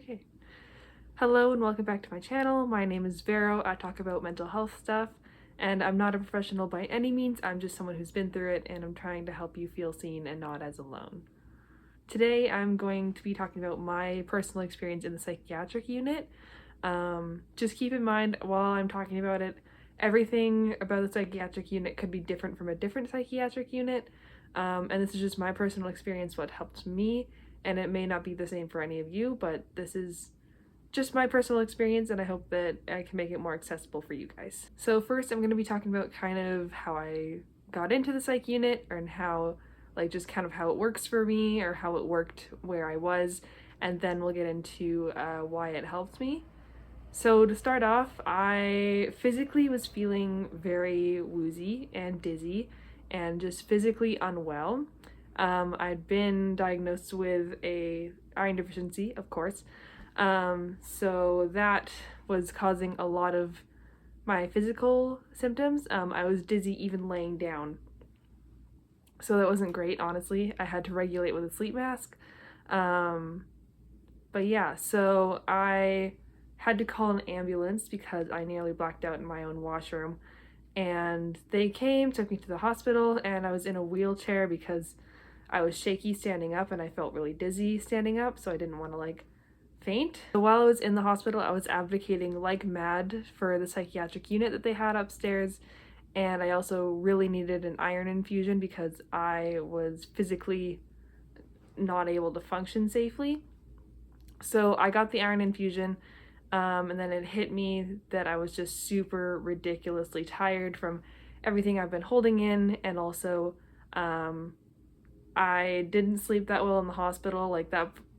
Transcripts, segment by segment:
Okay. Hello and welcome back to my channel. My name is Vero. I talk about mental health stuff, and I'm not a professional by any means. I'm just someone who's been through it, and I'm trying to help you feel seen and not as alone. Today I'm going to be talking about my personal experience in the psychiatric unit. Just keep in mind while I'm talking about it, everything about the psychiatric unit could be different from a different psychiatric unit, and this is just my personal experience, what helped me, and it may not be the same for any of you, but this is just my personal experience, and I hope that I can make it more accessible for you guys. So first I'm going to be talking about kind of how I got into the psych unit, and how just kind of how it works for me, or how it worked where I was, and then we'll get into why it helped me. So to start off, I physically was feeling very woozy and dizzy and just physically unwell. I'd been diagnosed with a iron deficiency, of course, so that was causing a lot of my physical symptoms. I was dizzy even laying down, so that wasn't great, honestly. I had to regulate with a sleep mask. But yeah, so I had to call an ambulance because I nearly blacked out in my own washroom, and they came, took me to the hospital, and I was in a wheelchair because I was shaky standing up and I felt really dizzy standing up, so I didn't want to faint. So while I was in the hospital, I was advocating like mad for the psychiatric unit that they had upstairs, and I also really needed an iron infusion because I was physically not able to function safely. So I got the iron infusion, and then it hit me that I was just super ridiculously tired from everything I've been holding in, and also I didn't sleep that well in the hospital.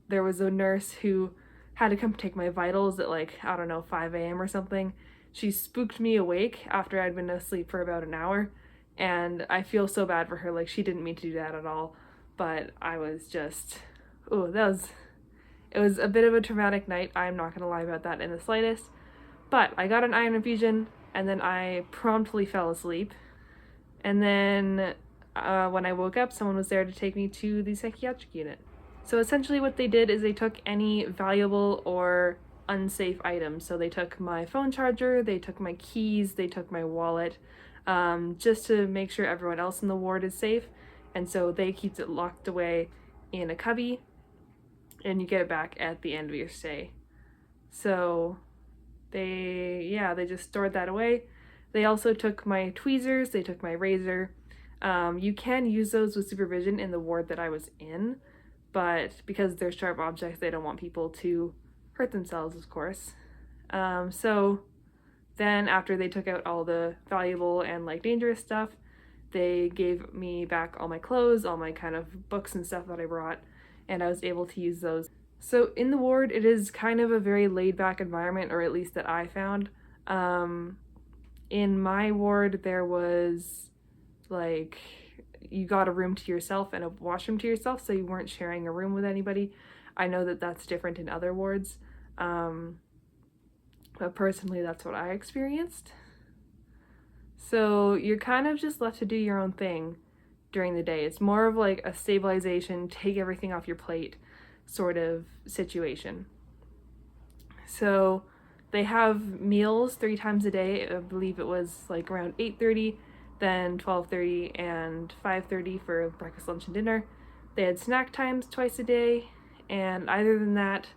There was a nurse who had to come take my vitals at I don't know, 5 a.m. or something. She spooked me awake after I'd been asleep for about an hour, and I feel so bad for her. She didn't mean to do that at all, but I was just, it was a bit of a traumatic night. I'm not gonna lie about that in the slightest, but I got an iron infusion, and then I promptly fell asleep, and then when I woke up, someone was there to take me to the psychiatric unit. So essentially what they did is they took any valuable or unsafe items. So they took my phone charger, they took my keys, they took my wallet, just to make sure everyone else in the ward is safe. And so they keep it locked away in a cubby, and you get it back at the end of your stay. So they just stored that away. They also took my tweezers, they took my razor. You can use those with supervision in the ward that I was in, but because they're sharp objects, they don't want people to hurt themselves, of course. So then after they took out all the valuable and dangerous stuff, they gave me back all my clothes, all my kind of books and stuff that I brought, and I was able to use those. So in the ward, it is kind of a very laid-back environment, or at least that I found. In my ward, there was you got a room to yourself and a washroom to yourself, so you weren't sharing a room with anybody. I know that that's different in other wards, but personally that's what I experienced. So you're kind of just left to do your own thing during the day. It's more of a stabilization, take everything off your plate sort of situation. So they have meals 3 times a day. I believe it was around 8:30, then 12:30 and 5:30 for breakfast, lunch, and dinner. They had snack times twice a day, and other than that,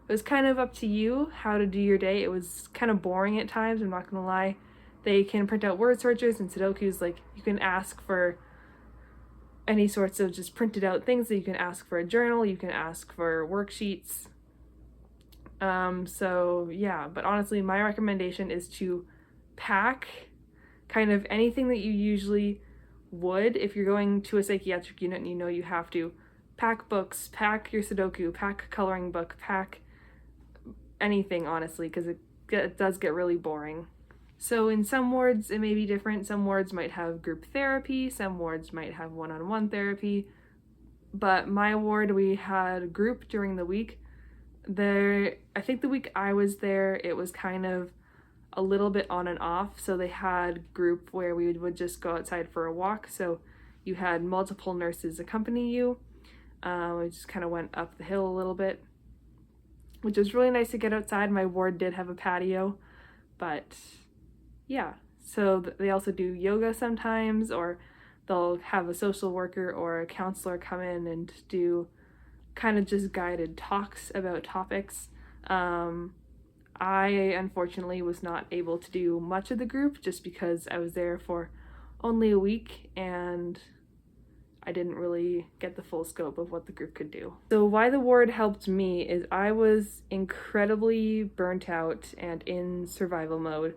it was kind of up to you how to do your day. It was kind of boring at times, I'm not gonna lie. They can print out word searches and Sudokus. You can ask for any sorts of just printed out things. That you can ask for a journal, you can ask for worksheets. So yeah, but honestly, my recommendation is to pack kind of anything that you usually would if you're going to a psychiatric unit and you know you have to. Pack books, pack your Sudoku, pack a coloring book, pack anything, honestly, because it does get really boring. So in some wards it may be different. Some wards might have group therapy, some wards might have one-on-one therapy, but my ward, we had group during the week. I think the week I was there, it was kind of a little bit on and off. So they had group where we would just go outside for a walk. So you had multiple nurses accompany you. We just kind of went up the hill a little bit. which was really nice to get outside. My ward did have a patio, but yeah. So they also do yoga sometimes, or they'll have a social worker or a counselor come in and do kind of just guided talks about topics. I unfortunately was not able to do much of the group just because I was there for only a week and I didn't really get the full scope of what the group could do. So why the ward helped me is I was incredibly burnt out and in survival mode,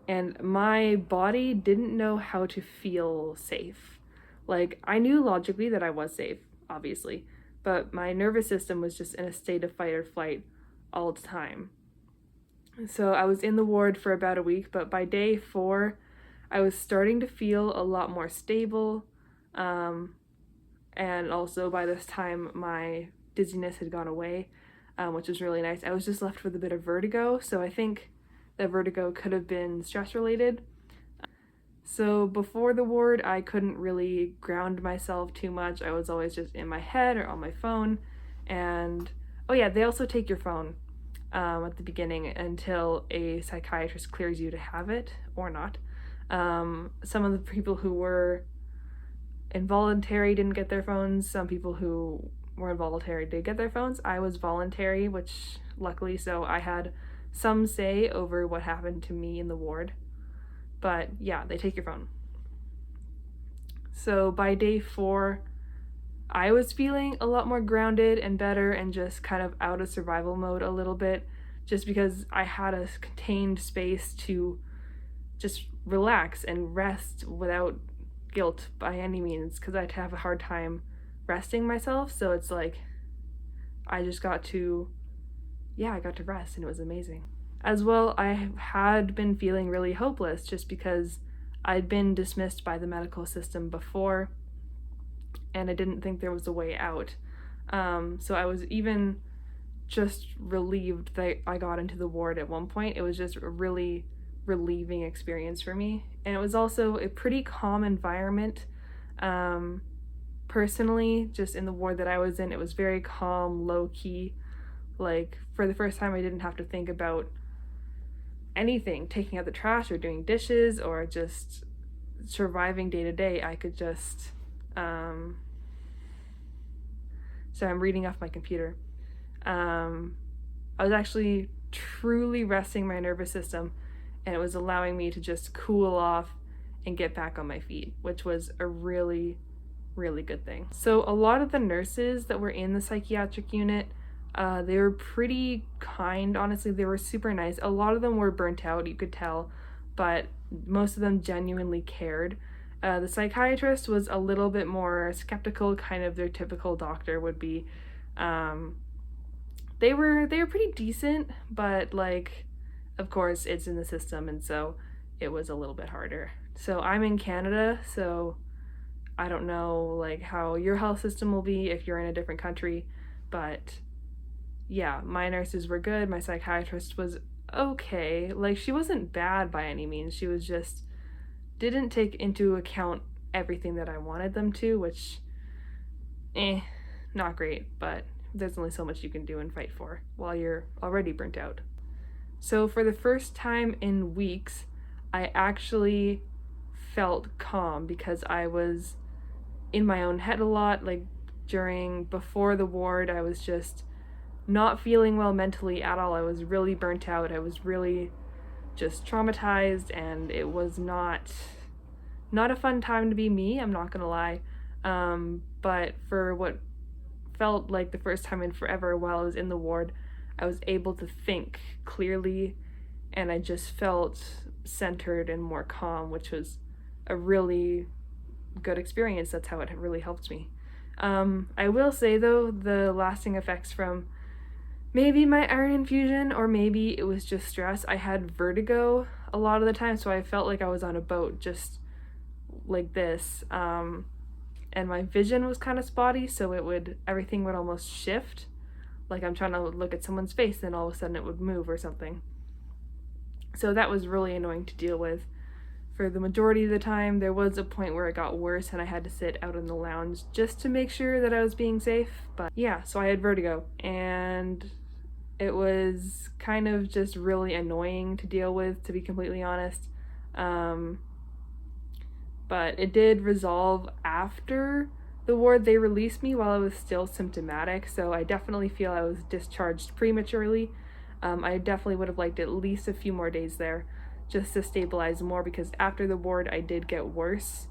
and my body didn't know how to feel safe. Like, I knew logically that I was safe, obviously, but my nervous system was just in a state of fight or flight all the time. So I was in the ward for about a week, but by day 4, I was starting to feel a lot more stable. And also by this time, my dizziness had gone away, which was really nice. I was just left with a bit of vertigo, so I think that vertigo could have been stress related. So before the ward, I couldn't really ground myself too much. I was always just in my head or on my phone. And oh yeah, they also take your phone at the beginning until a psychiatrist clears you to have it or not. Some of the people who were involuntary didn't get their phones. Some people who were involuntary did get their phones. I was voluntary, which luckily, so I had some say over what happened to me in the ward. But yeah, they take your phone. So by day 4, I was feeling a lot more grounded and better and just kind of out of survival mode a little bit, just because I had a contained space to just relax and rest without guilt by any means, because I'd have a hard time resting myself. So it's like I just got to rest, and it was amazing. As well, I had been feeling really hopeless just because I'd been dismissed by the medical system before and I didn't think there was a way out. So I was even just relieved that I got into the ward at one point. It was just a really relieving experience for me. And it was also a pretty calm environment. Personally, just in the ward that I was in, it was very calm, low key. Like, for the first time, I didn't have to think about anything, taking out the trash or doing dishes or just surviving day to day. I could just, so I'm reading off my computer. I was actually truly resting my nervous system, and it was allowing me to just cool off and get back on my feet, which was a really, really good thing. So a lot of the nurses that were in the psychiatric unit, they were pretty kind, honestly. They were super nice. A lot of them were burnt out, you could tell, but most of them genuinely cared. The psychiatrist was a little bit more skeptical, kind of their typical doctor would be. They were pretty decent, but like, of course, it's in the system, and so it was a little bit harder. So I'm in Canada, so I don't know like how your health system will be if you're in a different country, but yeah, my nurses were good. My psychiatrist was okay. Like, she wasn't bad by any means. She was just didn't take into account everything that I wanted them to, which, not great, but there's only so much you can do and fight for while you're already burnt out. So for the first time in weeks, I actually felt calm because I was in my own head a lot. Like, before the ward, I was just not feeling well mentally at all. I was really burnt out. I was really just traumatized, and it was not a fun time to be me, I'm not gonna lie. But for what felt like the first time in forever while I was in the ward, I was able to think clearly, and I just felt centered and more calm, which was a really good experience. That's how it really helped me. I will say though, the lasting effects from maybe my iron infusion, or maybe it was just stress. I had vertigo a lot of the time, so I felt like I was on a boat just like this. And my vision was kind of spotty, so everything would almost shift. Like I'm trying to look at someone's face, then all of a sudden it would move or something. So that was really annoying to deal with. For the majority of the time, there was a point where it got worse and I had to sit out in the lounge just to make sure that I was being safe. But yeah, so I had vertigo, and It was kind of just really annoying to deal with, to be completely honest. Um, but it did resolve after the ward. They released me while I was still symptomatic, so I definitely feel I was discharged prematurely. I definitely would have liked at least a few more days there just to stabilize more, because after the ward I did get worse,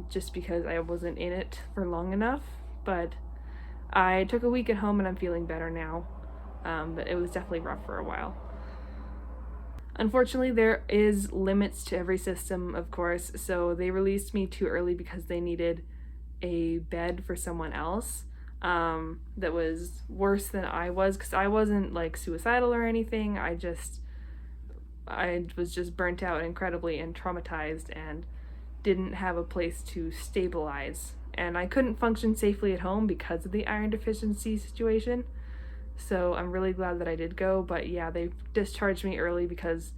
just because I wasn't in it for long enough. But I took a week at home and I'm feeling better now. But it was definitely rough for a while. Unfortunately, there is limits to every system, of course, so they released me too early because they needed a bed for someone else that was worse than I was, because I wasn't like suicidal or anything. I was just burnt out incredibly and traumatized and didn't have a place to stabilize. And I couldn't function safely at home because of the iron deficiency situation. So I'm really glad that I did go, but yeah, they discharged me early because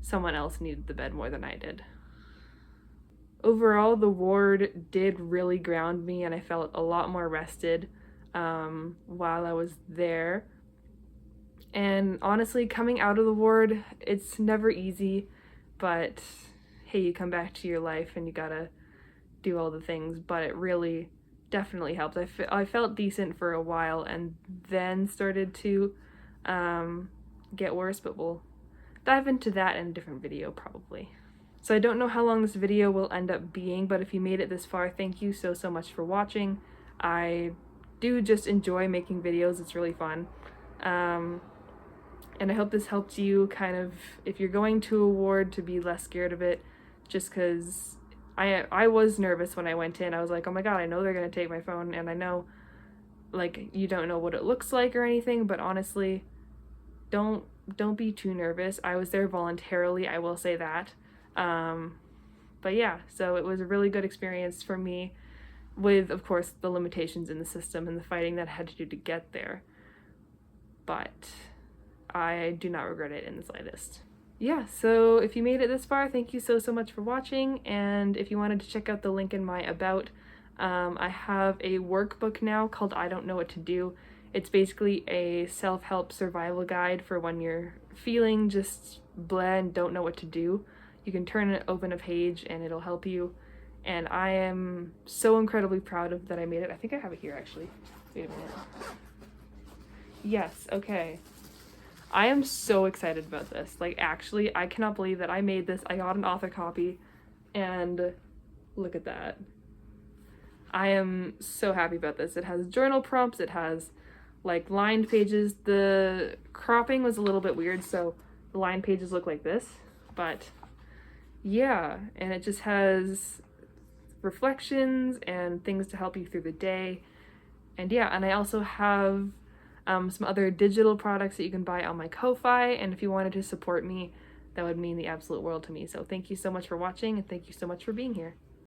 someone else needed the bed more than I did. Overall, the ward did really ground me, and I felt a lot more rested while I was there. And honestly, coming out of the ward, it's never easy, but hey, you come back to your life and you gotta do all the things, but it really definitely helped. I felt decent for a while and then started to get worse, but we'll dive into that in a different video probably. So I don't know how long this video will end up being, but if you made it this far, thank you so much for watching. I do just enjoy making videos. It's really fun. And I hope this helped you kind of, if you're going to a ward, to be less scared of it, just because I was nervous when I went in. I was like, oh my god, I know they're gonna take my phone, and I know, like, you don't know what it looks like or anything, but honestly, don't be too nervous. I was there voluntarily, I will say that. But yeah, so it was a really good experience for me, with, of course, the limitations in the system and the fighting that I had to do to get there. But I do not regret it in the slightest. Yeah, so if you made it this far, thank you so much for watching, and if you wanted to check out the link in my about, I have a workbook now called I Don't Know What to Do. It's basically a self-help survival guide for when you're feeling just blah and don't know what to do. You can turn it, open a page, and it'll help you, and I am so incredibly proud of that I made it. I think I have it here actually. Wait a minute. Yes, okay. I am so excited about this. Like, actually, I cannot believe that I made this. I got an author copy, and look at that. I am so happy about this. It has journal prompts, it has, like, lined pages. The cropping was a little bit weird, so the lined pages look like this, but yeah, and it just has reflections and things to help you through the day. And yeah, and I also have some other digital products that you can buy on my Ko-Fi, and if you wanted to support me, that would mean the absolute world to me. So thank you so much for watching, and thank you so much for being here.